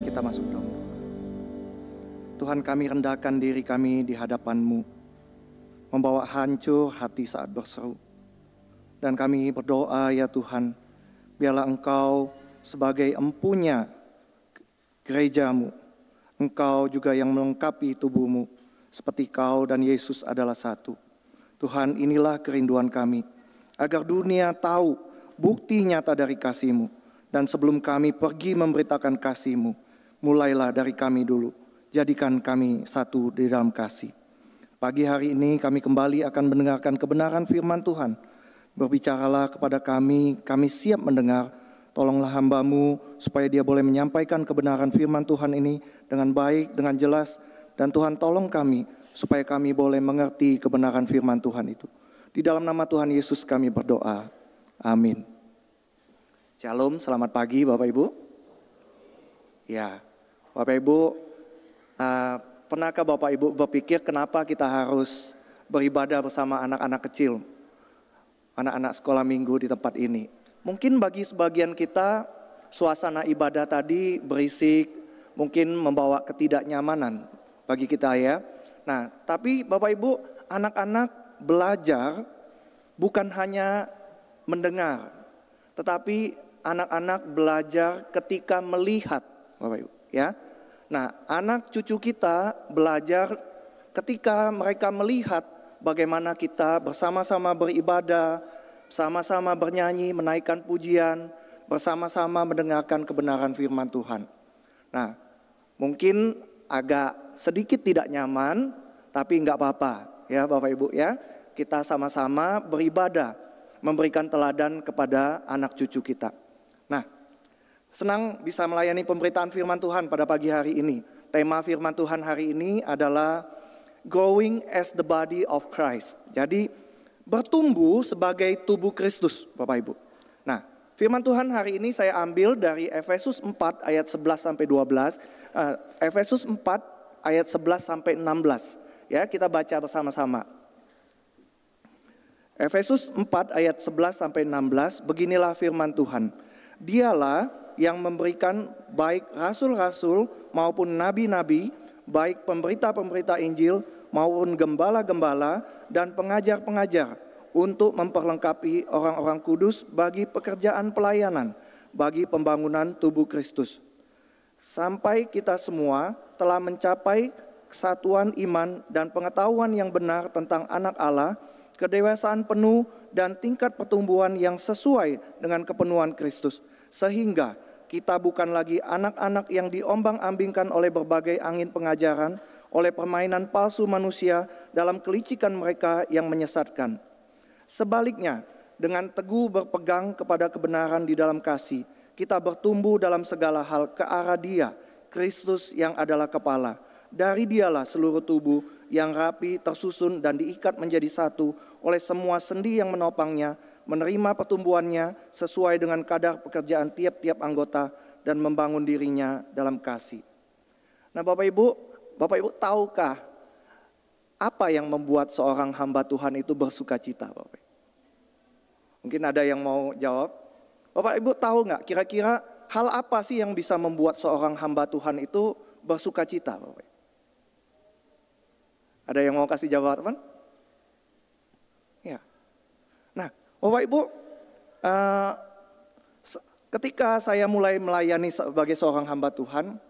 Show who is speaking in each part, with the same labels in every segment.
Speaker 1: Kita masuk dalam doa. Tuhan, kami rendahkan diri kami di hadapan-Mu, membawa hancur hati saat berseru. Dan kami berdoa ya Tuhan, biarlah Engkau sebagai empunya gereja-Mu, Engkau juga yang melengkapi tubuh-Mu, seperti Kau dan Yesus adalah satu. Tuhan, inilah kerinduan kami, agar dunia tahu bukti nyata dari kasih-Mu. Dan sebelum kami pergi memberitakan kasih-Mu, mulailah dari kami dulu. Jadikan kami satu di dalam kasih. Pagi hari ini kami kembali akan mendengarkan kebenaran firman Tuhan. Berbicaralah kepada kami siap mendengar. Tolonglah hamba-Mu supaya dia boleh menyampaikan kebenaran firman Tuhan ini dengan baik, dengan jelas. Dan Tuhan tolong kami supaya kami boleh mengerti kebenaran firman Tuhan itu. Di dalam nama Tuhan Yesus kami berdoa. Amin. Shalom, selamat pagi Bapak Ibu. Ya, Bapak Ibu, pernahkah Bapak Ibu berpikir kenapa kita harus beribadah bersama anak-anak kecil, anak-anak sekolah minggu di tempat ini? Mungkin bagi sebagian kita suasana ibadah tadi berisik, mungkin membawa ketidaknyamanan bagi kita ya. Nah, tapi Bapak Ibu, anak-anak belajar bukan hanya mendengar, tetapi anak-anak belajar ketika melihat, Bapak Ibu ya. Nah, anak cucu kita belajar ketika mereka melihat bagaimana kita bersama-sama beribadah, bersama-sama bernyanyi, menaikkan pujian, bersama-sama mendengarkan kebenaran firman Tuhan. Nah, mungkin agak sedikit tidak nyaman, tapi enggak apa-apa ya Bapak Ibu ya. Kita sama-sama beribadah, memberikan teladan kepada anak cucu kita. Nah, senang bisa melayani pemberitaan firman Tuhan pada pagi hari ini. Tema firman Tuhan hari ini adalah Growing as the body of Christ. Jadi bertumbuh sebagai tubuh Kristus, Bapak Ibu. Nah, firman Tuhan hari ini saya ambil dari Efesus 4 ayat 11 sampai 12. Efesus 4 ayat 11 sampai 16. Ya, kita baca bersama-sama. Efesus 4 ayat 11 sampai 16, beginilah firman Tuhan. Dialah yang memberikan baik rasul-rasul maupun nabi-nabi, baik pemberita-pemberita Injil maupun gembala-gembala dan pengajar-pengajar untuk memperlengkapi orang-orang kudus bagi pekerjaan pelayanan, bagi pembangunan tubuh Kristus. Sampai kita semua telah mencapai kesatuan iman dan pengetahuan yang benar tentang anak Allah, kedewasaan penuh dan tingkat pertumbuhan yang sesuai dengan kepenuhan Kristus. Sehingga kita bukan lagi anak-anak yang diombang-ambingkan oleh berbagai angin pengajaran, oleh permainan palsu manusia dalam kelicikan mereka yang menyesatkan. Sebaliknya, dengan teguh berpegang kepada kebenaran di dalam kasih, kita bertumbuh dalam segala hal ke arah Dia, Kristus yang adalah kepala. Dari Dialah seluruh tubuh yang rapi, tersusun dan diikat menjadi satu oleh semua sendi yang menopangnya, menerima pertumbuhannya sesuai dengan kadar pekerjaan tiap-tiap anggota dan membangun dirinya dalam kasih. Nah Bapak Ibu tahukah apa yang membuat seorang hamba Tuhan itu bersuka cita, Bapak Ibu? Mungkin ada yang mau jawab. Bapak Ibu tahu nggak kira-kira hal apa sih yang bisa membuat seorang hamba Tuhan itu bersuka cita, Bapak Ibu? Ada yang mau kasih jawaban? Ya. Nah, Bapak Ibu, ketika saya mulai melayani sebagai seorang hamba Tuhan,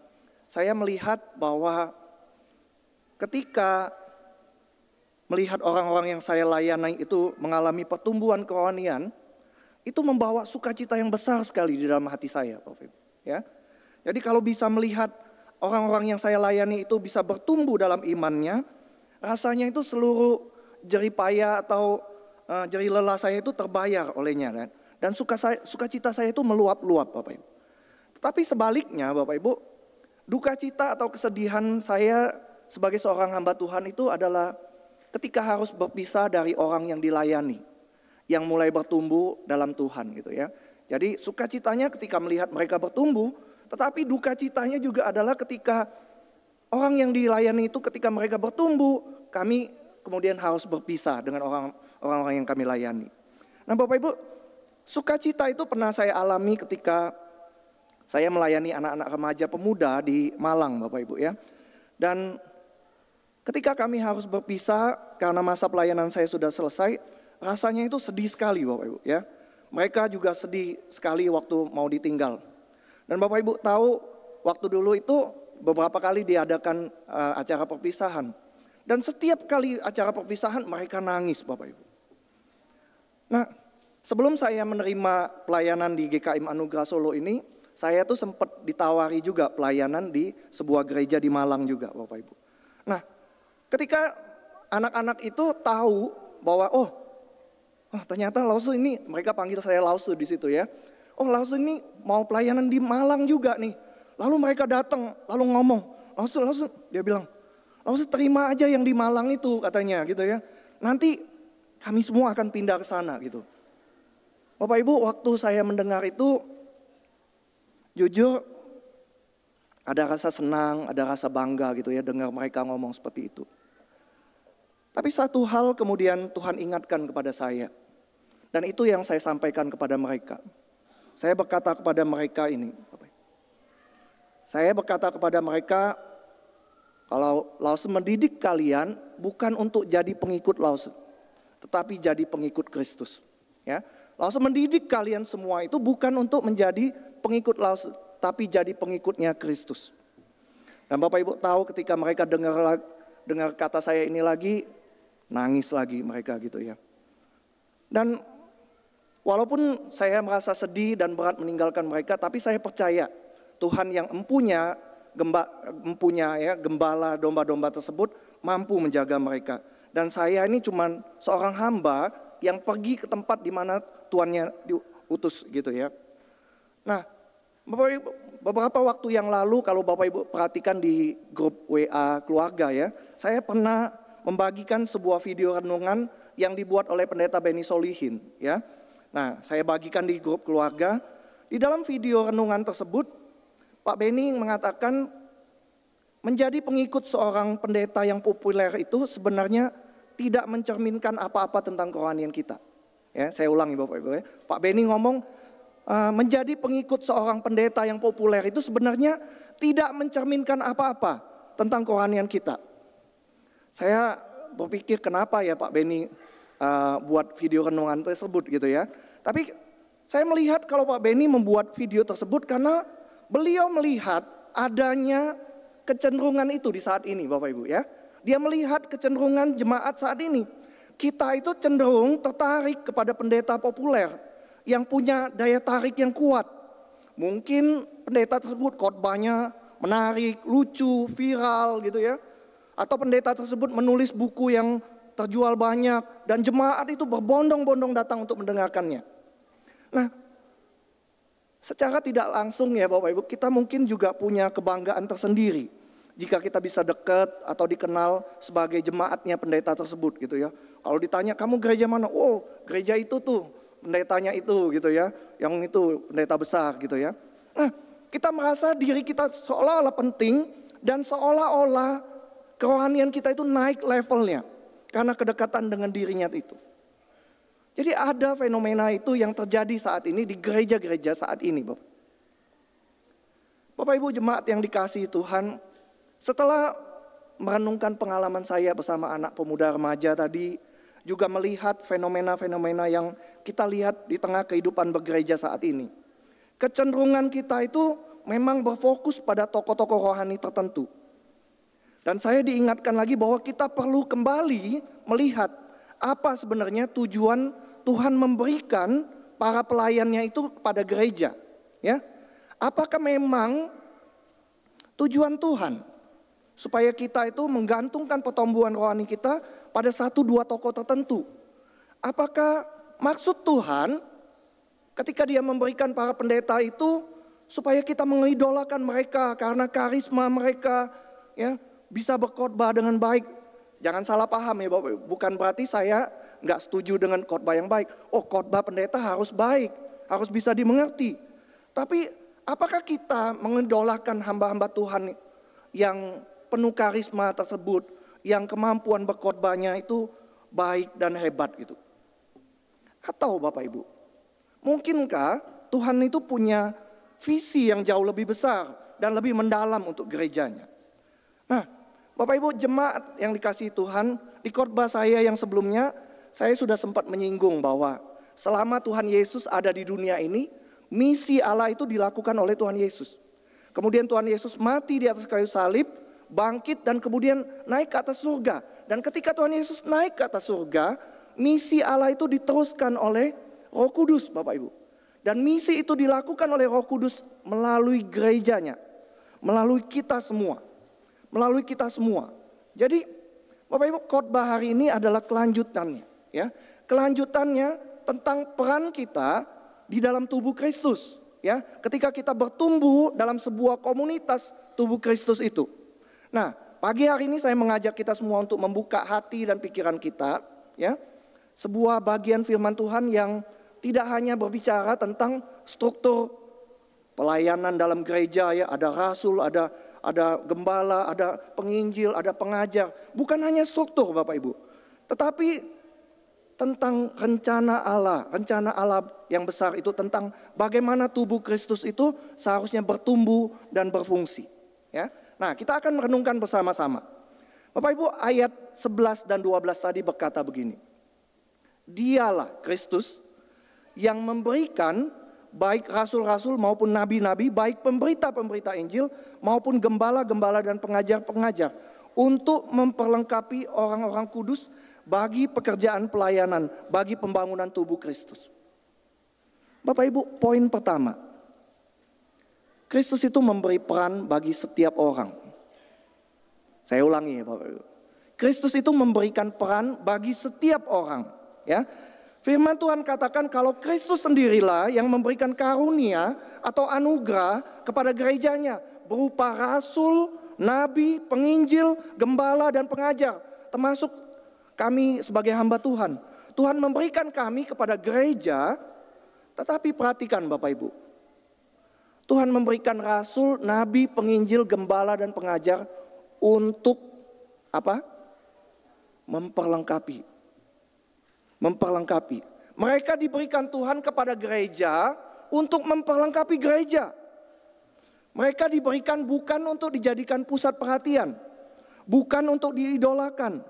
Speaker 1: saya melihat bahwa ketika melihat orang-orang yang saya layani itu mengalami pertumbuhan kerohanian, itu membawa sukacita yang besar sekali di dalam hati saya, Bapak Ibu. Ya. Jadi kalau bisa melihat orang-orang yang saya layani itu bisa bertumbuh dalam imannya, rasanya itu seluruh jerih payah atau jerih lelah saya itu terbayar olehnya. Dan sukacita saya itu meluap-luap, Bapak Ibu. Tetapi sebaliknya Bapak Ibu, duka cita atau kesedihan saya sebagai seorang hamba Tuhan itu adalah ketika harus berpisah dari orang yang dilayani, yang mulai bertumbuh dalam Tuhan gitu ya. Jadi sukacitanya ketika melihat mereka bertumbuh, tetapi duka citanya juga adalah ketika orang yang dilayani itu ketika mereka bertumbuh, kami kemudian harus berpisah dengan orang-orang yang kami layani. Nah Bapak Ibu, sukacita itu pernah saya alami ketika Saya melayani anak-anak remaja pemuda di Malang, Bapak Ibu ya. Dan ketika kami harus berpisah karena masa pelayanan saya sudah selesai, rasanya itu sedih sekali Bapak Ibu ya. Mereka juga sedih sekali waktu mau ditinggal. Dan Bapak Ibu tahu waktu dulu itu beberapa kali diadakan acara perpisahan. Dan setiap kali acara perpisahan mereka nangis Bapak Ibu. Nah, sebelum saya menerima pelayanan di GKIM Anugerah Solo ini, saya tuh sempat ditawari juga pelayanan di sebuah gereja di Malang juga Bapak Ibu. Nah, ketika anak-anak itu tahu bahwa ternyata Lause ini, mereka panggil saya Lause di situ ya. Oh, Lause ini mau pelayanan di Malang juga nih. Lalu mereka datang, lalu ngomong, Lause, dia bilang, Lause terima aja yang di Malang itu katanya gitu ya. Nanti kami semua akan pindah ke sana gitu. Bapak Ibu, waktu saya mendengar itu, jujur ada rasa senang, ada rasa bangga gitu ya dengar mereka ngomong seperti itu. Tapi satu hal kemudian Tuhan ingatkan kepada saya. Dan itu yang saya sampaikan kepada mereka. Saya berkata kepada mereka ini. Saya berkata kepada mereka, kalau Lause mendidik kalian bukan untuk jadi pengikut Lause, tetapi jadi pengikut Kristus. Ya, Lause mendidik kalian semua itu bukan untuk menjadi pengikut Lause, tapi jadi pengikutnya Kristus. Dan Bapak Ibu tahu ketika mereka dengar kata saya ini lagi, nangis lagi mereka gitu ya. Dan walaupun saya merasa sedih dan berat meninggalkan mereka, tapi saya percaya Tuhan yang empunya gembala domba-domba tersebut mampu menjaga mereka. Dan saya ini cuma seorang hamba yang pergi ke tempat di mana tuannya diutus gitu ya. Nah, Bapak Ibu, beberapa waktu yang lalu kalau Bapak Ibu perhatikan di grup WA keluarga ya, saya pernah membagikan sebuah video renungan yang dibuat oleh Pendeta Benny Solihin ya. Nah, saya bagikan di grup keluarga. Di dalam video renungan tersebut, Pak Benny mengatakan menjadi pengikut seorang pendeta yang populer itu sebenarnya tidak mencerminkan apa-apa tentang kerohanian kita. Ya, saya ulangi Bapak Ibu ya. Pak Benny ngomong menjadi pengikut seorang pendeta yang populer itu sebenarnya tidak mencerminkan apa-apa tentang kerohanian kita. Saya berpikir kenapa ya Pak Benny buat video renungan tersebut gitu ya. Tapi saya melihat kalau Pak Benny membuat video tersebut karena beliau melihat adanya kecenderungan itu di saat ini Bapak Ibu ya. Dia melihat kecenderungan jemaat saat ini. Kita itu cenderung tertarik kepada pendeta populer yang punya daya tarik yang kuat. Mungkin pendeta tersebut khotbahnya menarik, lucu, viral gitu ya. Atau pendeta tersebut menulis buku yang terjual banyak dan jemaat itu berbondong-bondong datang untuk mendengarkannya. Nah, secara tidak langsung ya Bapak Ibu, kita mungkin juga punya kebanggaan tersendiri jika kita bisa dekat atau dikenal sebagai jemaatnya pendeta tersebut gitu ya. Kalau ditanya kamu gereja mana? Oh, gereja itu tuh, pendetanya itu gitu ya. Yang itu pendeta besar gitu ya. Nah, kita merasa diri kita seolah-olah penting dan seolah-olah kerohanian kita itu naik levelnya karena kedekatan dengan dirinya itu. Jadi ada fenomena itu yang terjadi saat ini di gereja-gereja saat ini, Bapak. Bapak Ibu jemaat yang dikasihi Tuhan, setelah merenungkan pengalaman saya bersama anak pemuda remaja tadi, juga melihat fenomena-fenomena yang kita lihat di tengah kehidupan bergereja saat ini. Kecenderungan kita itu memang berfokus pada tokoh-tokoh rohani tertentu. Dan saya diingatkan lagi bahwa kita perlu kembali melihat apa sebenarnya tujuan Tuhan memberikan para pelayannya itu kepada gereja. Ya, apakah memang tujuan Tuhan supaya kita itu menggantungkan pertumbuhan rohani kita pada 1-2 tokoh tertentu? Apakah maksud Tuhan ketika Dia memberikan para pendeta itu supaya kita mengidolakan mereka karena karisma mereka ya bisa berkhotbah dengan baik? Jangan salah paham ya Bapak, bukan berarti saya nggak setuju dengan khotbah yang baik. Oh, khotbah pendeta harus baik, harus bisa dimengerti. Tapi apakah kita mengidolakan hamba-hamba Tuhan yang penuh karisma tersebut, yang kemampuan berkhotbahnya itu baik dan hebat gitu? Atau Bapak Ibu, mungkinkah Tuhan itu punya visi yang jauh lebih besar dan lebih mendalam untuk gerejanya. Nah, Bapak Ibu jemaat yang dikasihi Tuhan, di khotbah saya yang sebelumnya, saya sudah sempat menyinggung bahwa selama Tuhan Yesus ada di dunia ini, misi Allah itu dilakukan oleh Tuhan Yesus. Kemudian Tuhan Yesus mati di atas kayu salib, bangkit dan kemudian naik ke atas surga. Dan ketika Tuhan Yesus naik ke atas surga, misi Allah itu diteruskan oleh Roh Kudus, Bapak Ibu. Dan misi itu dilakukan oleh Roh Kudus melalui gerejanya, melalui kita semua. Melalui kita semua. Jadi Bapak Ibu, khotbah hari ini adalah kelanjutannya, ya. Kelanjutannya tentang peran kita di dalam tubuh Kristus, ya. Ketika kita bertumbuh dalam sebuah komunitas tubuh Kristus itu. Nah, pagi hari ini saya mengajak kita semua untuk membuka hati dan pikiran kita, ya. Sebuah bagian firman Tuhan yang tidak hanya berbicara tentang struktur pelayanan dalam gereja, ya, ada rasul, ada gembala, ada penginjil, ada pengajar. Bukan hanya struktur Bapak Ibu, tetapi tentang rencana Allah yang besar itu, tentang bagaimana tubuh Kristus itu seharusnya bertumbuh dan berfungsi. Ya, nah kita akan merenungkan bersama-sama. Bapak Ibu, ayat 11 dan 12 tadi berkata begini. Dialah Kristus yang memberikan baik rasul-rasul maupun nabi-nabi, baik pemberita-pemberita Injil maupun gembala-gembala dan pengajar-pengajar, untuk memperlengkapi orang-orang kudus bagi pekerjaan pelayanan, bagi pembangunan tubuh Kristus. Bapak Ibu, poin pertama, Kristus itu memberi peran bagi setiap orang. Saya ulangi ya Bapak Ibu, Kristus itu memberikan peran bagi setiap orang, ya. Firman Tuhan katakan kalau Kristus sendirilah yang memberikan karunia atau anugerah kepada gerejanya berupa rasul, nabi, penginjil, gembala dan pengajar, termasuk kami sebagai hamba Tuhan. Tuhan memberikan kami kepada gereja, tetapi perhatikan Bapak Ibu. Tuhan memberikan rasul, nabi, penginjil, gembala dan pengajar untuk apa? Memperlengkapi. Mereka diberikan Tuhan kepada gereja untuk memperlengkapi gereja. Mereka diberikan bukan untuk dijadikan pusat perhatian, bukan untuk diidolakan,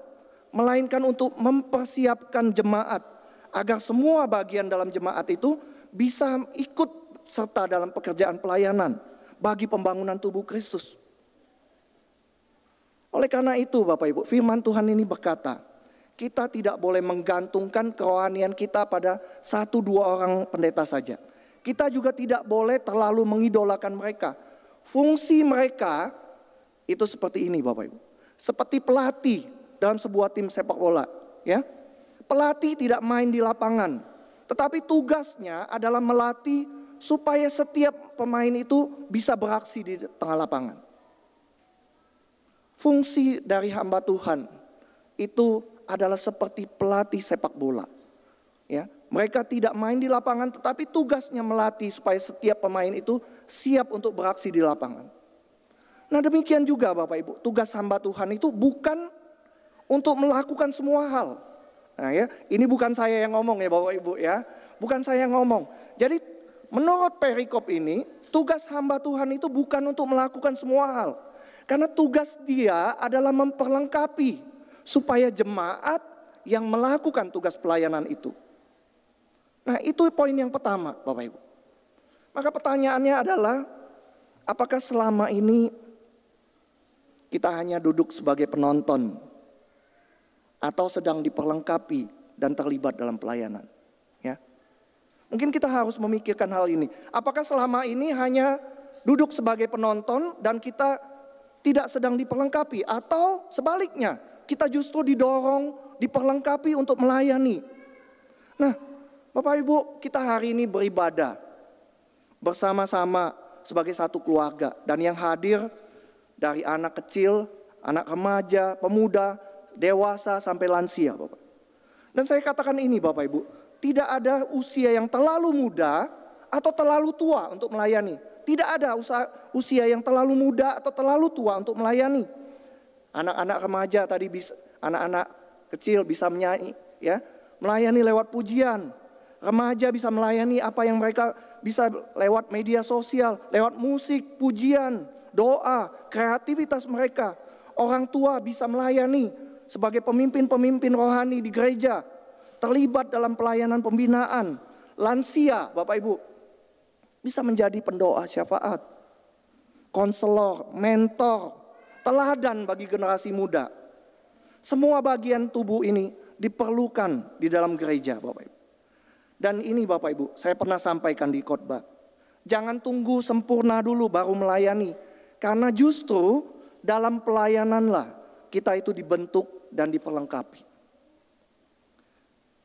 Speaker 1: melainkan untuk mempersiapkan jemaat agar semua bagian dalam jemaat itu bisa ikut serta dalam pekerjaan pelayanan bagi pembangunan tubuh Kristus. Oleh karena itu Bapak Ibu, firman Tuhan ini berkata, kita tidak boleh menggantungkan kerohanian kita pada 1-2 orang pendeta saja. Kita juga tidak boleh terlalu mengidolakan mereka. Fungsi mereka itu seperti ini Bapak Ibu. Seperti pelatih dalam sebuah tim sepak bola, ya. Pelatih tidak main di lapangan, tetapi tugasnya adalah melatih supaya setiap pemain itu bisa beraksi di tengah lapangan. Fungsi dari hamba Tuhan itu adalah seperti pelatih sepak bola. Ya, mereka tidak main di lapangan, tetapi tugasnya melatih supaya setiap pemain itu siap untuk beraksi di lapangan. Nah demikian juga Bapak Ibu, tugas hamba Tuhan itu bukan untuk melakukan semua hal. Nah ya, ini bukan saya yang ngomong ya Bapak Ibu ya, bukan saya yang ngomong. Jadi menurut perikop ini, tugas hamba Tuhan itu bukan untuk melakukan semua hal. Karena tugas dia adalah memperlengkapi supaya jemaat yang melakukan tugas pelayanan itu. Nah itu poin yang pertama Bapak Ibu. Maka pertanyaannya adalah, apakah selama ini kita hanya duduk sebagai penonton atau sedang diperlengkapi dan terlibat dalam pelayanan? Ya, mungkin kita harus memikirkan hal ini. Apakah selama ini hanya duduk sebagai penonton dan kita tidak sedang diperlengkapi, atau sebaliknya kita justru didorong, diperlengkapi untuk melayani. Nah, Bapak Ibu, kita hari ini beribadah bersama-sama sebagai satu keluarga. Dan yang hadir dari anak kecil, anak remaja, pemuda, dewasa sampai lansia Bapak. Dan saya katakan ini Bapak Ibu, tidak ada usia yang terlalu muda atau terlalu tua untuk melayani. Tidak ada usia yang terlalu muda atau terlalu tua untuk melayani. Anak-anak remaja tadi bisa, anak-anak kecil bisa menyanyi, ya, melayani lewat pujian. Remaja bisa melayani apa yang mereka bisa lewat media sosial, lewat musik, pujian, doa, kreativitas mereka. Orang tua bisa melayani sebagai pemimpin-pemimpin rohani di gereja, terlibat dalam pelayanan pembinaan. Lansia, Bapak Ibu, bisa menjadi pendoa syafaat, konselor, mentor, teladan bagi generasi muda. Semua bagian tubuh ini diperlukan di dalam gereja, Bapak Ibu. Dan ini Bapak Ibu, saya pernah sampaikan di khotbah. Jangan tunggu sempurna dulu baru melayani. Karena justru dalam pelayananlah kita itu dibentuk dan diperlengkapi.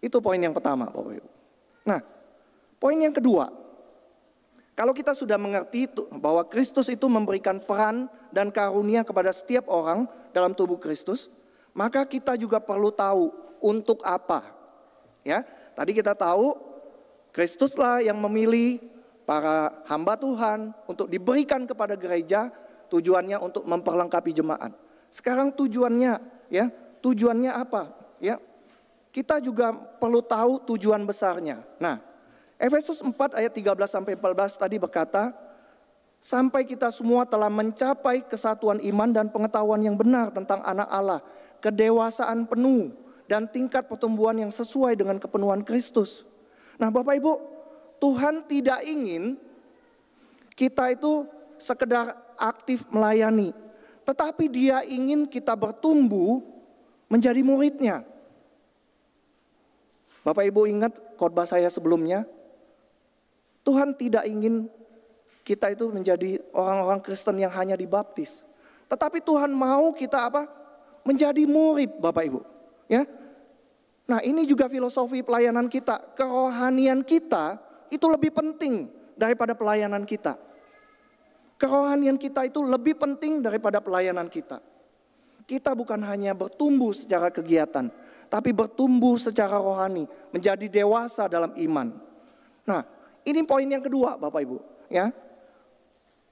Speaker 1: Itu poin yang pertama, Bapak Ibu. Nah, poin yang kedua. Kalau kita sudah mengerti bahwa Kristus itu memberikan peran dan karunia kepada setiap orang dalam tubuh Kristus, maka kita juga perlu tahu untuk apa. Ya, tadi kita tahu Kristuslah yang memilih para hamba Tuhan untuk diberikan kepada gereja, tujuannya untuk memperlengkapi jemaat. Sekarang tujuannya, ya, tujuannya apa? Ya, kita juga perlu tahu tujuan besarnya. Nah, Efesus 4 ayat 13-14 tadi berkata, sampai kita semua telah mencapai kesatuan iman dan pengetahuan yang benar tentang anak Allah, kedewasaan penuh dan tingkat pertumbuhan yang sesuai dengan kepenuhan Kristus. Nah, Bapak Ibu, Tuhan tidak ingin kita itu sekedar aktif melayani, tetapi Dia ingin kita bertumbuh menjadi muridnya. Bapak Ibu ingat khotbah saya sebelumnya, Tuhan tidak ingin kita itu menjadi orang-orang Kristen yang hanya dibaptis, tetapi Tuhan mau kita apa? Menjadi murid, Bapak Ibu. Ya. Nah, ini juga filosofi pelayanan kita. Kerohanian kita itu lebih penting daripada pelayanan kita. Kerohanian kita itu lebih penting daripada pelayanan kita. Kita bukan hanya bertumbuh secara kegiatan, tapi bertumbuh secara rohani, menjadi dewasa dalam iman. Nah, ini poin yang kedua, Bapak Ibu, ya.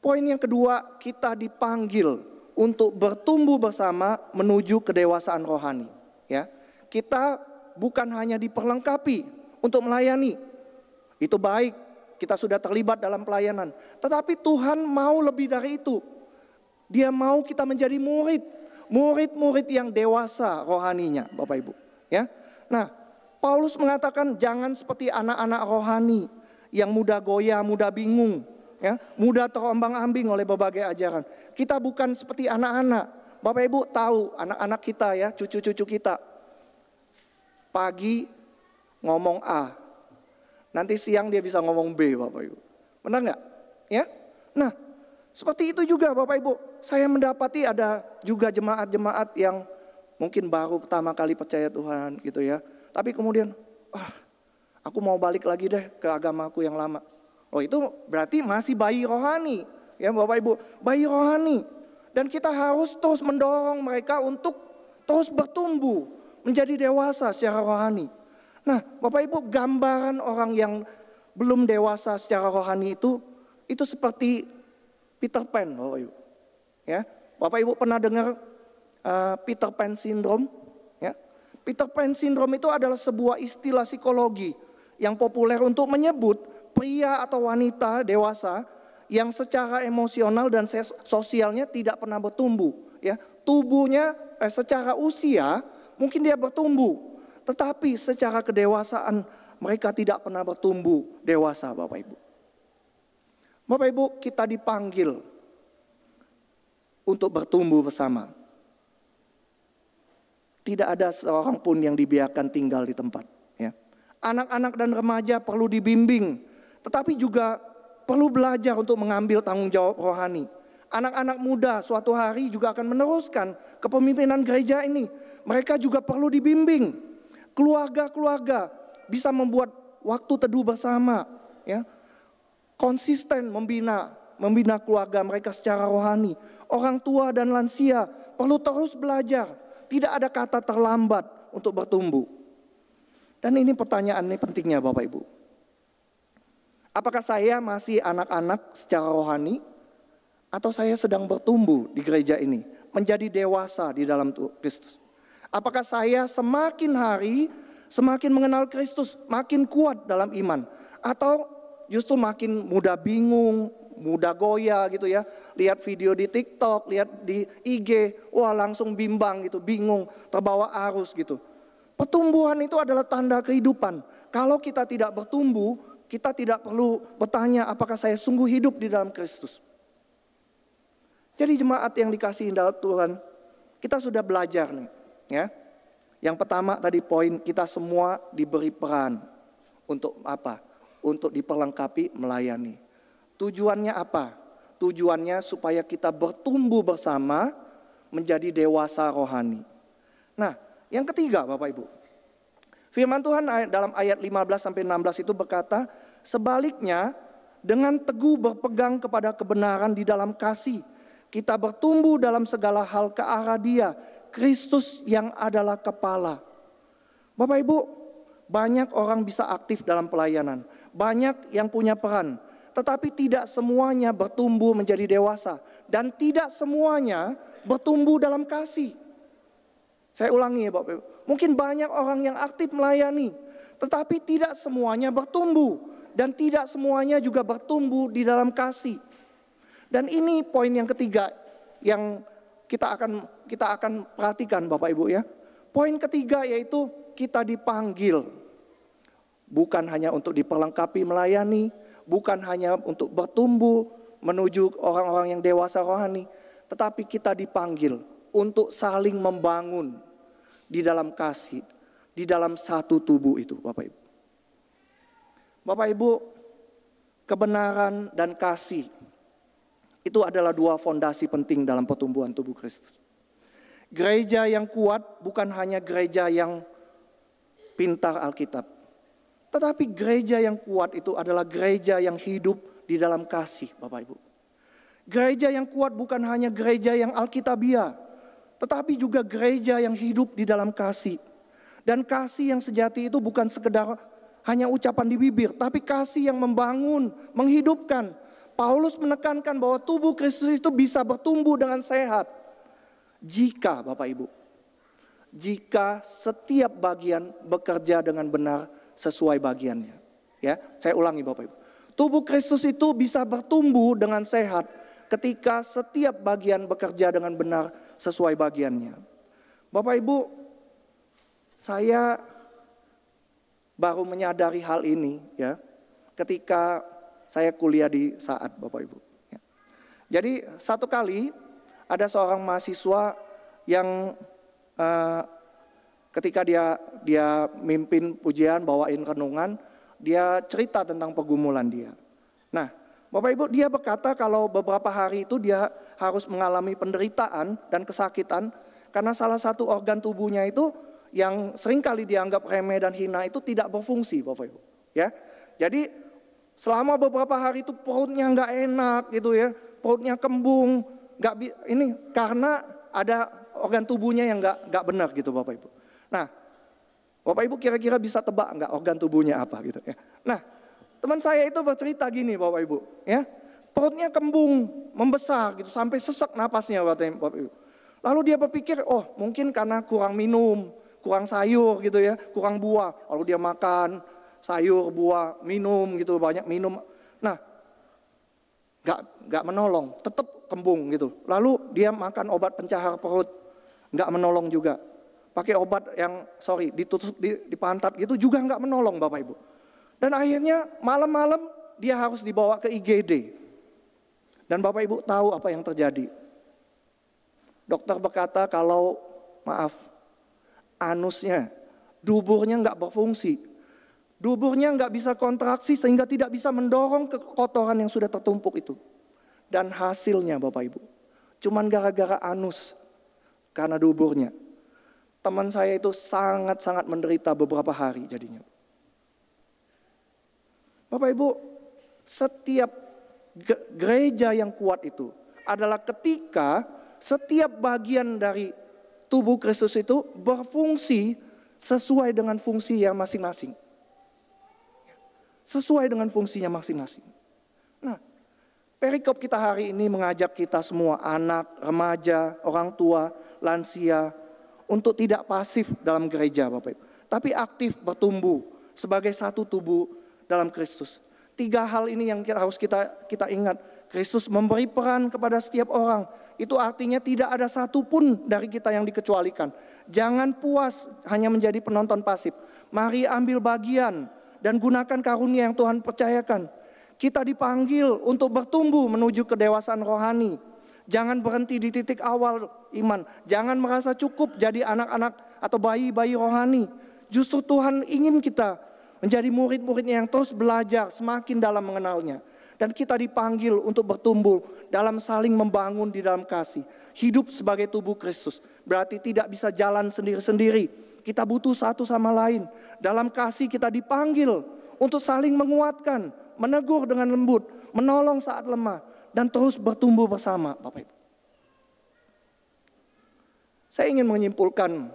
Speaker 1: Poin yang kedua, kita dipanggil untuk bertumbuh bersama menuju kedewasaan rohani, ya. Kita bukan hanya diperlengkapi untuk melayani. Itu baik, kita sudah terlibat dalam pelayanan. Tetapi Tuhan mau lebih dari itu. Dia mau kita menjadi murid-murid yang dewasa rohaninya, Bapak Ibu, ya. Nah, Paulus mengatakan jangan seperti anak-anak rohani yang mudah goyah, mudah bingung, ya, mudah terombang-ambing oleh berbagai ajaran. Kita bukan seperti anak-anak. Bapak Ibu tahu anak-anak kita, ya, cucu-cucu kita. Pagi ngomong A, nanti siang dia bisa ngomong B, Bapak Ibu. Benar nggak? Ya. Nah, seperti itu juga Bapak Ibu. Saya mendapati ada juga jemaat-jemaat yang mungkin baru pertama kali percaya Tuhan gitu ya. Tapi kemudian, aku mau balik lagi deh ke agamaku yang lama. Oh, itu berarti masih bayi rohani, ya Bapak Ibu, bayi rohani. Dan kita harus terus mendorong mereka untuk terus bertumbuh menjadi dewasa secara rohani. Nah, Bapak Ibu, gambaran orang yang belum dewasa secara rohani itu seperti Peter Pan, Bapak Ibu. Ya, Bapak Ibu pernah dengar Peter Pan syndrome? Ya, Peter Pan syndrome itu adalah sebuah istilah psikologi yang populer untuk menyebut pria atau wanita dewasa yang secara emosional dan sosialnya tidak pernah bertumbuh. Ya, tubuhnya secara usia mungkin dia bertumbuh, tetapi secara kedewasaan mereka tidak pernah bertumbuh dewasa, Bapak Ibu. Bapak Ibu, kita dipanggil untuk bertumbuh bersama. Tidak ada seorang pun yang dibiarkan tinggal di tempat. Ya. Anak-anak dan remaja perlu dibimbing, tetapi juga perlu belajar untuk mengambil tanggung jawab rohani. Anak-anak muda suatu hari juga akan meneruskan kepemimpinan gereja ini. Mereka juga perlu dibimbing. Keluarga-keluarga bisa membuat waktu teduh bersama, ya. Konsisten membina keluarga mereka secara rohani. Orang tua dan lansia perlu terus belajar. Tidak ada kata terlambat untuk bertumbuh. Dan ini pertanyaan ini pentingnya Bapak Ibu. Apakah saya masih anak-anak secara rohani? Atau saya sedang bertumbuh di gereja ini, menjadi dewasa di dalam Kristus? Apakah saya semakin hari semakin mengenal Kristus, makin kuat dalam iman? Atau justru makin mudah bingung, mudah goyah gitu ya. Lihat video di TikTok, lihat di IG, wah langsung bimbang gitu, bingung, terbawa arus gitu. Pertumbuhan itu adalah tanda kehidupan. Kalau kita tidak bertumbuh, kita tidak perlu bertanya apakah saya sungguh hidup di dalam Kristus. Jadi jemaat yang dikasihi dalam Tuhan, kita sudah belajar nih, ya. Yang pertama tadi poin, kita semua diberi peran untuk apa? Untuk diperlengkapi melayani. Tujuannya apa? Tujuannya supaya kita bertumbuh bersama menjadi dewasa rohani. Nah, yang ketiga Bapak Ibu, firman Tuhan dalam ayat 15-16 itu berkata, sebaliknya dengan teguh berpegang kepada kebenaran di dalam kasih, kita bertumbuh dalam segala hal ke arah Dia, Kristus yang adalah kepala. Bapak Ibu, banyak orang bisa aktif dalam pelayanan, banyak yang punya peran, tetapi tidak semuanya bertumbuh menjadi dewasa, dan tidak semuanya bertumbuh dalam kasih. Saya ulangi ya Bapak Ibu, mungkin banyak orang yang aktif melayani, tetapi tidak semuanya bertumbuh, dan tidak semuanya juga bertumbuh di dalam kasih. Dan ini poin yang ketiga yang kita akan perhatikan Bapak Ibu ya. Poin ketiga yaitu kita dipanggil bukan hanya untuk diperlengkapi melayani, bukan hanya untuk bertumbuh menuju orang-orang yang dewasa rohani, tetapi kita dipanggil untuk saling membangun di dalam kasih, di dalam satu tubuh itu Bapak Ibu. Bapak Ibu, kebenaran dan kasih itu adalah dua fondasi penting dalam pertumbuhan tubuh Kristus. Gereja yang kuat bukan hanya gereja yang pintar Alkitab, tetapi gereja yang kuat itu adalah gereja yang hidup di dalam kasih Bapak Ibu. Gereja yang kuat bukan hanya gereja yang Alkitabiah, tetapi juga gereja yang hidup di dalam kasih. Dan kasih yang sejati itu bukan sekedar hanya ucapan di bibir, tapi kasih yang membangun, menghidupkan. Paulus menekankan bahwa tubuh Kristus itu bisa bertumbuh dengan sehat. Jika Bapak Ibu, jika setiap bagian bekerja dengan benar sesuai bagiannya. Ya, saya ulangi Bapak Ibu. Tubuh Kristus itu bisa bertumbuh dengan sehat ketika setiap bagian bekerja dengan benar sesuai bagiannya. Bapak Ibu, saya baru menyadari hal ini ya ketika saya kuliah di Saat Bapak Ibu. Ya. Jadi satu kali ada seorang mahasiswa yang ketika dia mimpin pujian, bawain renungan, dia cerita tentang pergumulan dia. Nah, Bapak Ibu, dia berkata kalau beberapa hari itu dia harus mengalami penderitaan dan kesakitan karena salah satu organ tubuhnya itu yang seringkali dianggap remeh dan hina itu tidak berfungsi, Bapak Ibu. Ya, jadi selama beberapa hari itu perutnya nggak enak gitu ya, perutnya kembung, ini karena ada organ tubuhnya yang nggak benar gitu, Bapak Ibu. Nah, Bapak Ibu kira-kira bisa tebak nggak organ tubuhnya apa gitu ya? Nah, teman saya itu bercerita gini Bapak Ibu, ya perutnya kembung, membesar gitu sampai sesak napasnya Bapak Ibu. Lalu dia berpikir, oh mungkin karena kurang minum, kurang sayur gitu ya, kurang buah. Lalu dia makan sayur, buah, minum gitu, banyak minum. Nah, nggak menolong, tetap kembung gitu. Lalu dia makan obat pencahar perut, nggak menolong juga. Pakai obat yang ditusuk di pantat gitu juga nggak menolong Bapak Ibu. Dan akhirnya malam-malam dia harus dibawa ke IGD. Dan Bapak Ibu tahu apa yang terjadi. Dokter berkata kalau anusnya, duburnya nggak berfungsi. Duburnya nggak bisa kontraksi sehingga tidak bisa mendorong ke kotoran yang sudah tertumpuk itu. Dan hasilnya Bapak Ibu, cuman gara-gara anus, karena duburnya. Teman saya itu sangat-sangat menderita beberapa hari jadinya. Bapak Ibu, setiap gereja yang kuat itu adalah ketika setiap bagian dari tubuh Kristus itu berfungsi sesuai dengan fungsi yang masing-masing. Sesuai dengan fungsinya masing-masing. Nah, perikop kita hari ini mengajak kita semua, anak, remaja, orang tua, lansia, untuk tidak pasif dalam gereja Bapak Ibu, tapi aktif bertumbuh sebagai satu tubuh dalam Kristus. Tiga hal ini yang harus kita ingat. Kristus memberi peran kepada setiap orang. Itu artinya tidak ada satupun dari kita yang dikecualikan. Jangan puas hanya menjadi penonton pasif. Mari ambil bagian dan gunakan karunia yang Tuhan percayakan. Kita dipanggil untuk bertumbuh menuju kedewasaan rohani. Jangan berhenti di titik awal iman. Jangan merasa cukup jadi anak-anak atau bayi-bayi rohani. Justru Tuhan ingin kita menjadi murid-muridnya yang terus belajar semakin dalam mengenalnya. Dan kita dipanggil untuk bertumbuh dalam saling membangun di dalam kasih. Hidup sebagai tubuh Kristus berarti tidak bisa jalan sendiri-sendiri. Kita butuh satu sama lain. Dalam kasih kita dipanggil untuk saling menguatkan, menegur dengan lembut, menolong saat lemah, dan terus bertumbuh bersama, Bapak Ibu. Saya ingin menyimpulkan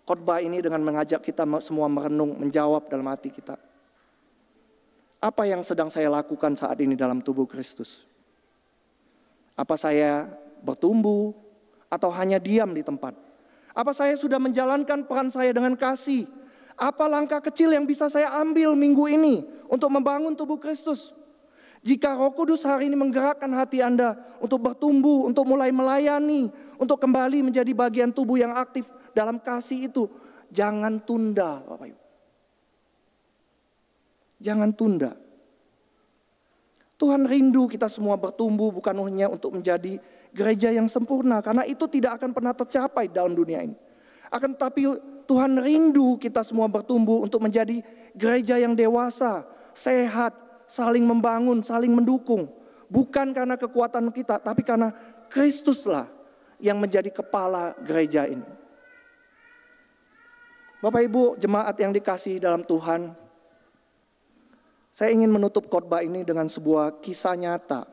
Speaker 1: khotbah ini dengan mengajak kita semua merenung, menjawab dalam hati kita. Apa yang sedang saya lakukan saat ini dalam tubuh Kristus? Apa saya bertumbuh atau hanya diam di tempat? Apa saya sudah menjalankan peran saya dengan kasih? Apa langkah kecil yang bisa saya ambil minggu ini untuk membangun tubuh Kristus? Jika Roh Kudus hari ini menggerakkan hati Anda untuk bertumbuh, untuk mulai melayani, untuk kembali menjadi bagian tubuh yang aktif dalam kasih itu, jangan tunda, Bapak Ibu. Jangan tunda. Tuhan rindu kita semua bertumbuh bukan hanya untuk menjadi gereja yang sempurna, karena itu tidak akan pernah tercapai dalam dunia ini. Akan tetapi Tuhan rindu kita semua bertumbuh untuk menjadi gereja yang dewasa, sehat, saling membangun, saling mendukung. Bukan karena kekuatan kita, tapi karena Kristuslah yang menjadi kepala gereja ini. Bapak Ibu jemaat yang dikasihi dalam Tuhan, saya ingin menutup khotbah ini dengan sebuah kisah nyata.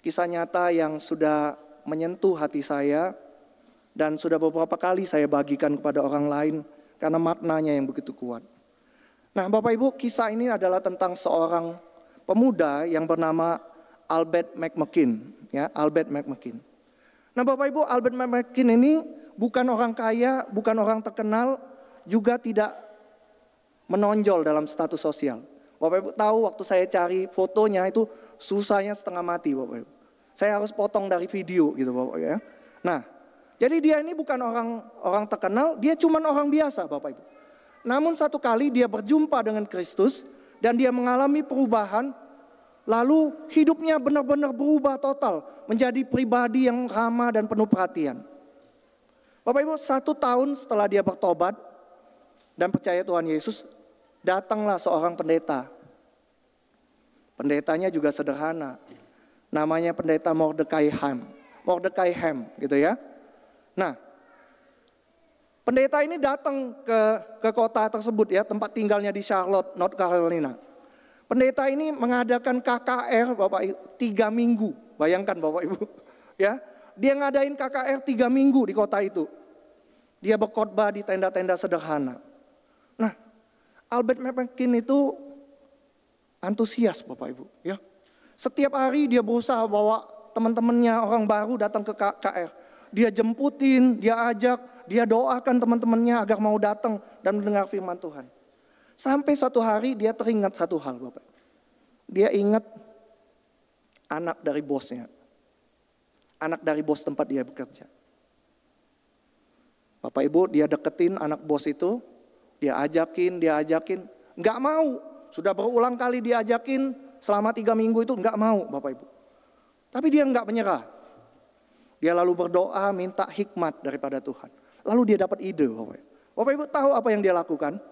Speaker 1: Kisah nyata yang sudah menyentuh hati saya dan sudah beberapa kali saya bagikan kepada orang lain karena maknanya yang begitu kuat. Nah, Bapak Ibu, kisah ini adalah tentang seorang pemuda yang bernama Albert McMakin, ya, Albert McMakin. Nah, Bapak Ibu, Albert McMakin ini bukan orang kaya, bukan orang terkenal, juga tidak menonjol dalam status sosial. Bapak Ibu tahu waktu saya cari fotonya itu susahnya setengah mati, Bapak Ibu. Saya harus potong dari video gitu, Bapak Ibu, ya. Nah, jadi dia ini bukan orang terkenal, dia cuma orang biasa, Bapak Ibu. Namun satu kali dia berjumpa dengan Kristus dan dia mengalami perubahan, lalu hidupnya benar-benar berubah total menjadi pribadi yang ramah dan penuh perhatian. Bapak Ibu, 1 tahun setelah dia bertobat dan percaya Tuhan Yesus, datanglah seorang pendeta. Pendetanya juga sederhana. Namanya pendeta Mordecai Ham, gitu ya. Nah, pendeta ini datang ke kota tersebut ya, tempat tinggalnya di Charlotte, North Carolina. Pendeta ini mengadakan KKR, Bapak Ibu, 3 minggu. Bayangkan Bapak Ibu, ya. Dia ngadain KKR 3 minggu di kota itu. Dia berkhotbah di tenda-tenda sederhana. Nah, Albert McMakin itu antusias, Bapak Ibu, ya. Setiap hari dia berusaha bawa teman-temannya orang baru datang ke KKR. Dia jemputin, dia ajak, dia doakan teman-temannya agar mau datang dan mendengar firman Tuhan. Sampai suatu hari dia teringat satu hal, Bapak. Dia ingat anak dari bosnya. Anak dari bos tempat dia bekerja. Bapak Ibu, dia deketin anak bos itu, dia ajakin, nggak mau. Sudah berulang kali diajakin selama 3 minggu itu nggak mau, Bapak Ibu. Tapi dia nggak menyerah. Dia lalu berdoa minta hikmat daripada Tuhan. Lalu dia dapat ide, Bapak Ibu. Bapak Ibu tahu apa yang dia lakukan?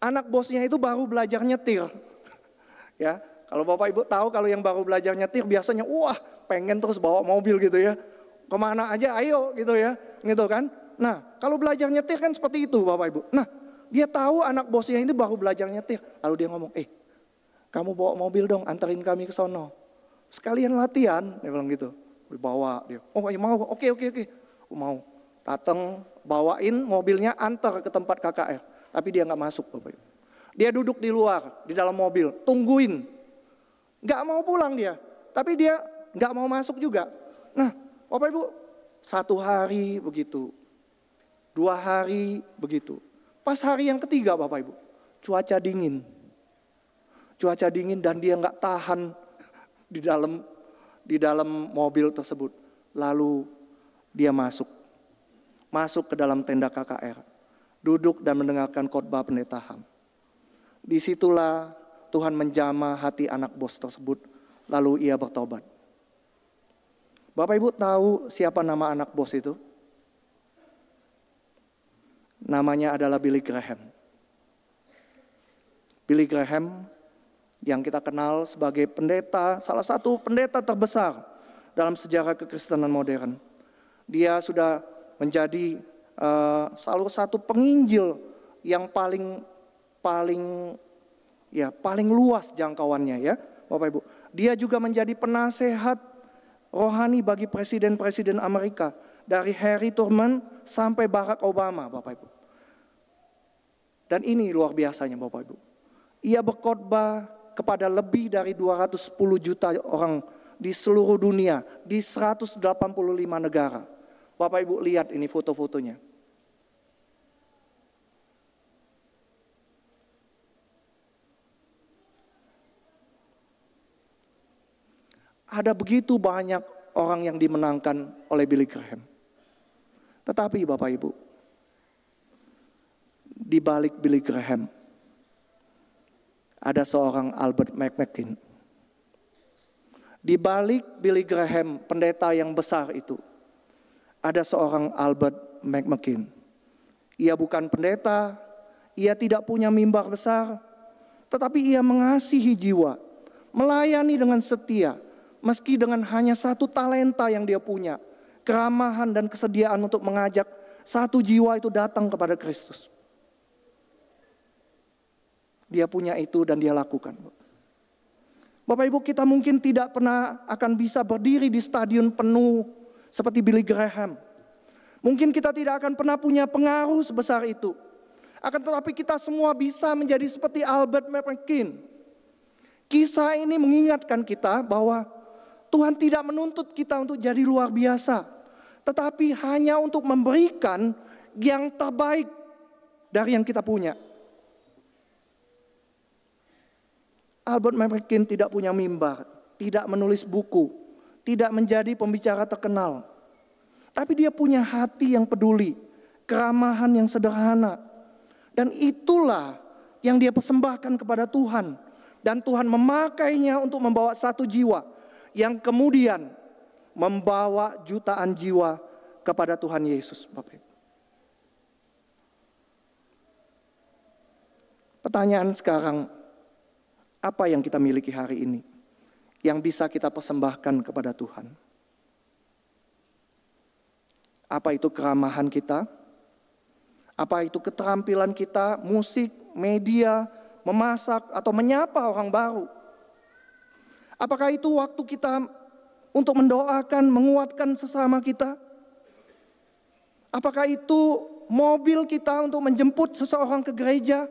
Speaker 1: Anak bosnya itu baru belajar nyetir. Ya, kalau Bapak Ibu tahu kalau yang baru belajar nyetir biasanya wah pengen terus bawa mobil gitu ya. Kemana aja ayo gitu ya, gitu kan. Nah, kalau belajar nyetir kan seperti itu Bapak Ibu. Nah, dia tahu anak bosnya ini baru belajar nyetir. Lalu dia ngomong, kamu bawa mobil dong, anterin kami ke sono. Sekalian latihan, dia bilang gitu. Bawa dia, oh ya mau, oke. Mau. Datang, bawain mobilnya, antar ke tempat KKR. Tapi dia gak masuk Bapak Ibu. Dia duduk di luar, di dalam mobil, tungguin. Gak mau pulang dia, tapi dia gak mau masuk juga. Nah, Bapak Ibu, 1 hari begitu, 2 hari begitu. Pas hari yang ketiga Bapak Ibu, cuaca dingin. cuaca dingin dan dia nggak tahan di dalam mobil tersebut. Lalu dia masuk ke dalam tenda KKR, duduk dan mendengarkan khotbah pendeta Ham. Disitulah Tuhan menjamah hati anak bos tersebut, lalu ia bertobat. Bapak Ibu tahu siapa nama anak bos itu? Namanya adalah Billy Graham. Billy Graham yang kita kenal sebagai pendeta, salah satu pendeta terbesar dalam sejarah kekristenan modern. Dia sudah menjadi salah satu penginjil yang paling luas jangkauannya ya, Bapak Ibu. Dia juga menjadi penasehat rohani bagi presiden-presiden Amerika, dari Harry Truman sampai Barack Obama, Bapak Ibu. Dan ini luar biasanya, Bapak Ibu. Ia berkhotbah kepada lebih dari 210 juta orang di seluruh dunia, di 185 negara. Bapak Ibu lihat ini foto-fotonya. Ada begitu banyak orang yang dimenangkan oleh Billy Graham. Tetapi Bapak Ibu, di balik Billy Graham ada seorang Albert McMakin. Di balik Billy Graham, pendeta yang besar itu, ada seorang Albert McMakin. Ia bukan pendeta, ia tidak punya mimbar besar, tetapi ia mengasihi jiwa, melayani dengan setia, meski dengan hanya satu talenta yang dia punya, keramahan dan kesediaan untuk mengajak satu jiwa itu datang kepada Kristus. Dia punya itu dan dia lakukan. Bapak Ibu, kita mungkin tidak pernah akan bisa berdiri di stadion penuh seperti Billy Graham. Mungkin kita tidak akan pernah punya pengaruh sebesar itu. Akan tetapi kita semua bisa menjadi seperti Albert McMakin. Kisah ini mengingatkan kita bahwa Tuhan tidak menuntut kita untuk jadi luar biasa, tetapi hanya untuk memberikan yang terbaik dari yang kita punya. Albert McMakin tidak punya mimbar, tidak menulis buku, tidak menjadi pembicara terkenal. Tapi dia punya hati yang peduli, keramahan yang sederhana. Dan itulah yang dia persembahkan kepada Tuhan. Dan Tuhan memakainya untuk membawa satu jiwa yang kemudian membawa jutaan jiwa kepada Tuhan Yesus, Bapak Ibu. Pertanyaan sekarang, apa yang kita miliki hari ini yang bisa kita persembahkan kepada Tuhan? Apa itu keramahan kita? Apa itu keterampilan kita, musik, media, memasak, atau menyapa orang baru? Apakah itu waktu kita untuk mendoakan, menguatkan sesama kita? Apakah itu mobil kita untuk menjemput seseorang ke gereja?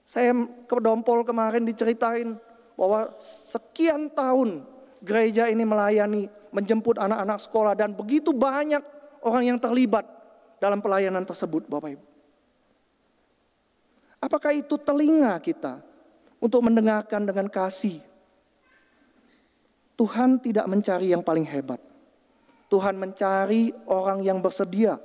Speaker 1: Saya ke Dompol kemarin diceritain bahwa sekian tahun gereja ini melayani, menjemput anak-anak sekolah, dan begitu banyak orang yang terlibat dalam pelayanan tersebut, Bapak Ibu. Apakah itu telinga kita untuk mendengarkan dengan kasih? Tuhan tidak mencari yang paling hebat. Tuhan mencari orang yang bersedia.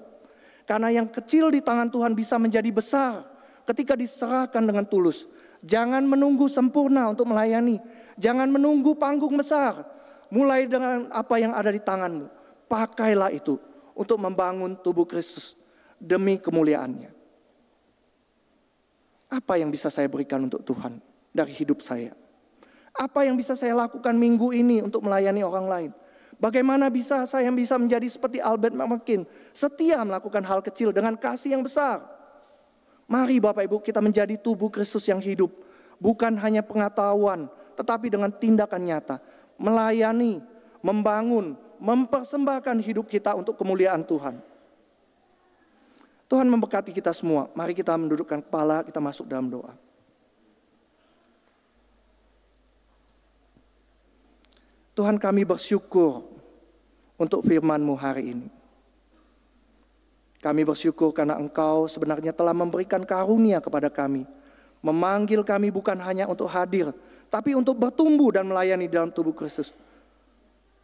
Speaker 1: Karena yang kecil di tangan Tuhan bisa menjadi besar ketika diserahkan dengan tulus. Jangan menunggu sempurna untuk melayani. Jangan menunggu panggung besar. Mulai dengan apa yang ada di tanganmu. Pakailah itu untuk membangun tubuh Kristus demi kemuliaannya. Apa yang bisa saya berikan untuk Tuhan dari hidup saya? Apa yang bisa saya lakukan minggu ini untuk melayani orang lain? Bagaimana saya bisa menjadi seperti Albert McMakin, setia melakukan hal kecil dengan kasih yang besar? Mari Bapak Ibu, kita menjadi tubuh Kristus yang hidup. Bukan hanya pengetahuan, tetapi dengan tindakan nyata. Melayani, membangun, mempersembahkan hidup kita untuk kemuliaan Tuhan. Tuhan memberkati kita semua. Mari kita mendudukkan kepala, kita masuk dalam doa. Tuhan, kami bersyukur untuk firman-Mu hari ini. Kami bersyukur karena Engkau sebenarnya telah memberikan karunia kepada kami. Memanggil kami bukan hanya untuk hadir, tapi untuk bertumbuh dan melayani dalam tubuh Kristus.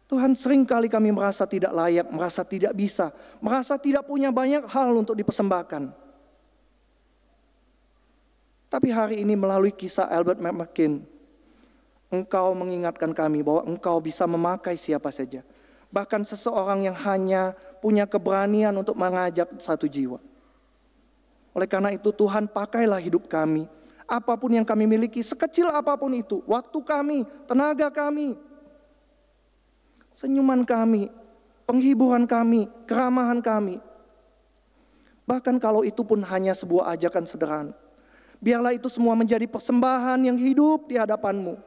Speaker 1: Tuhan, seringkali kami merasa tidak layak, merasa tidak bisa, merasa tidak punya banyak hal untuk dipersembahkan. Tapi hari ini melalui kisah Albert McMakin, Engkau mengingatkan kami bahwa Engkau bisa memakai siapa saja. Bahkan seseorang yang hanya punya keberanian untuk mengajak satu jiwa. Oleh karena itu Tuhan, pakailah hidup kami. Apapun yang kami miliki, sekecil apapun itu, waktu kami, tenaga kami, senyuman kami, penghiburan kami, keramahan kami. Bahkan kalau itu pun hanya sebuah ajakan sederhana. Biarlah itu semua menjadi persembahan yang hidup di hadapan-Mu.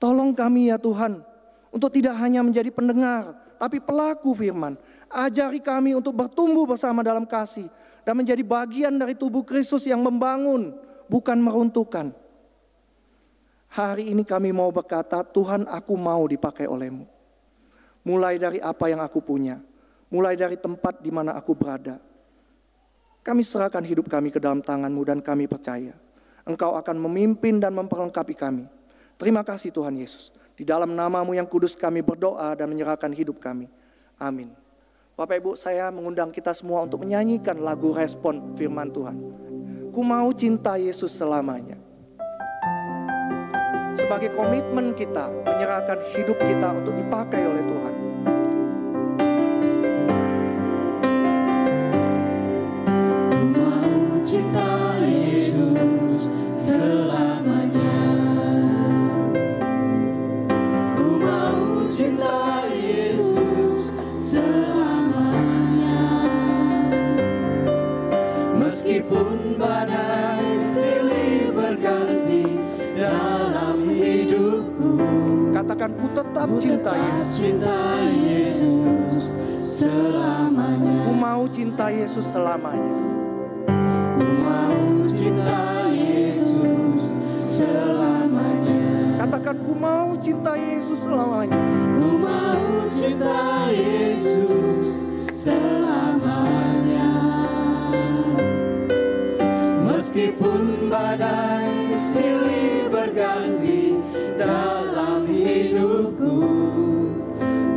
Speaker 1: Tolong kami ya Tuhan, untuk tidak hanya menjadi pendengar, tapi pelaku firman. Ajari kami untuk bertumbuh bersama dalam kasih, dan menjadi bagian dari tubuh Kristus yang membangun, bukan meruntuhkan. Hari ini kami mau berkata, Tuhan, aku mau dipakai oleh-Mu. Mulai dari apa yang aku punya, mulai dari tempat di mana aku berada. Kami serahkan hidup kami ke dalam tangan-Mu dan kami percaya Engkau akan memimpin dan memperlengkapi kami. Terima kasih Tuhan Yesus. Di dalam nama-Mu yang kudus kami berdoa dan menyerahkan hidup kami. Amin. Bapak Ibu, saya mengundang kita semua untuk menyanyikan lagu respon firman Tuhan. Ku mau cinta Yesus selamanya. Sebagai komitmen kita menyerahkan hidup kita untuk dipakai oleh Tuhan.
Speaker 2: Ku mau cinta Yesus selamanya. Ku mau cinta Yesus selamanya. Meskipun badai silih berganti dalam hidupku,
Speaker 1: Katakan, ku tetap cinta Yesus.
Speaker 2: Cinta Yesus selamanya.
Speaker 1: Ku mau cinta Yesus selamanya.
Speaker 2: Ku mau cinta Yesus selamanya.
Speaker 1: Katakan, ku mau cinta Yesus selamanya.
Speaker 2: Ku mau cinta Yesus selamanya. Meskipun badai silih berganti dalam hidupku,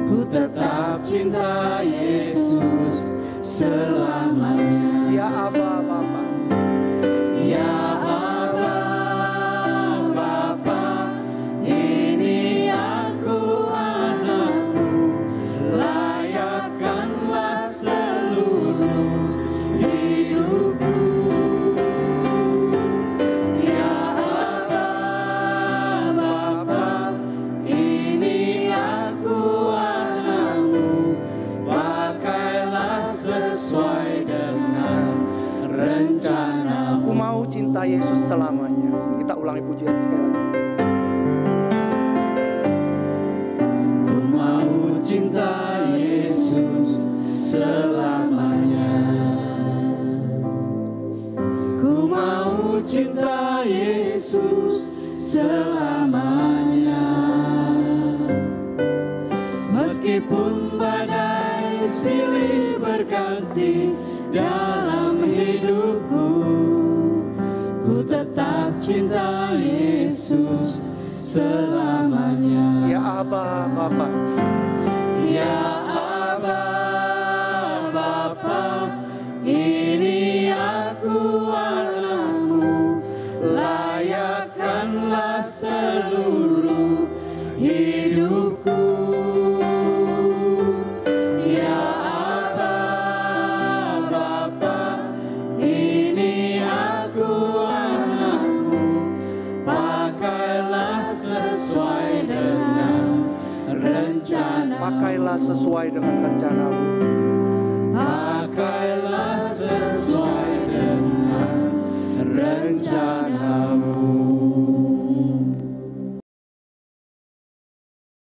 Speaker 2: ku tetap cinta Yesus selamanya.
Speaker 1: Ya Aba Bapa.
Speaker 2: Ya Aba, Bapa, ini aku anak-Mu, layakkanlah seluruh hidupku. Ya Aba, Bapa, ini aku anak-Mu, pakailah sesuai dengan rencana.
Speaker 1: Ku mau cinta Yesus selamanya. Kita ulangi pujian sekali lagi.
Speaker 2: Ku mau cinta Yesus selamanya. Ku mau cinta Yesus selamanya. Meskipun badai silih berganti dalam hidupku, ku tetap cinta Yesus selamanya.
Speaker 1: Ya Aba Bapa.
Speaker 2: Ya Aba, Bapa, ini aku anak-Mu, layakkanlah seluruh hidupku. Ya Aba, Bapa, ini aku anak-Mu, pakailah sesuai dengan rencana.
Speaker 1: Pakailah sesuai dengan rencana-Mu.
Speaker 2: Pakailah sesuai dengan rencana-Mu.